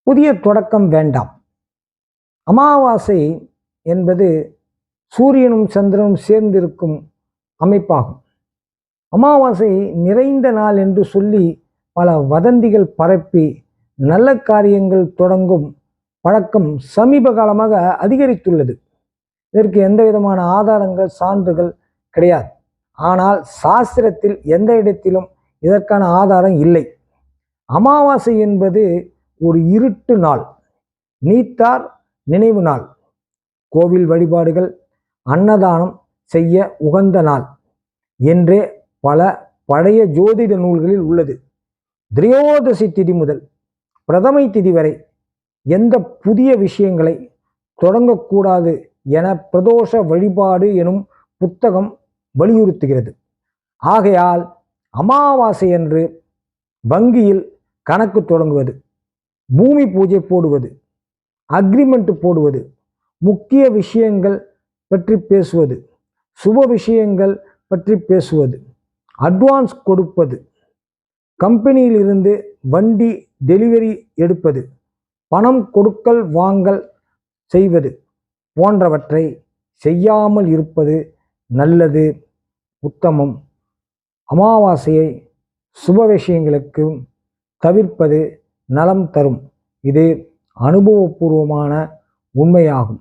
புதிய தொடக்கம் வேண்டாம். அமாவாசை என்பது சூரியனும் சந்திரனும் சேர்ந்திருக்கும் அமைப்பாகும். அமாவாசை நிறைந்த நாள் என்று சொல்லி பல வதந்திகள் பரப்பி நல்ல காரியங்கள் தொடங்கும் பழக்கம் சமீப காலமாக அதிகரித்துள்ளது. இதற்கு எந்த விதமான ஆதாரங்கள் சான்றுகள் கிடையாது. ஆனால் சாஸ்திரத்தில் எந்த இடத்திலும் இதற்கான ஆதாரம் இல்லை. அமாவாசை என்பது ஒரு இருட்டு நாள், நீத்தார் நினைவு நாள், கோவில் வழிபாடுகள், அன்னதானம் செய்ய உகந்த நாள் என்றே பல பழைய ஜோதிட நூல்களில் உள்ளது. திரையோதசி திதி முதல் பிரதமை திதி வரை எந்த புதிய விஷயங்களை தொடங்கக்கூடாது என பிரதோஷ வழிபாடு எனும் புத்தகம் வலியுறுத்துகிறது. ஆகையால் அமாவாசை அன்று வங்கியில் கணக்கு தொடங்குவது, பூமி பூஜை போடுவது, அக்ரிமெண்ட் போடுவது, முக்கிய விஷயங்கள் பற்றி பேசுவது, சுப விஷயங்கள் பற்றி பேசுவது, அட்வான்ஸ் கொடுப்பது, கம்பெனியில் இருந்து வண்டி டெலிவரி எடுப்பது, பணம் கொடுக்கல் வாங்கல் செய்வது போன்றவற்றை செய்யாமல் இருப்பது நல்லது, உத்தமம். அமாவாசையை சுப விஷயங்களுக்கு தவிர்ப்பது நலம் தரும். இது அனுபவபூர்வமான உண்மையாகும்.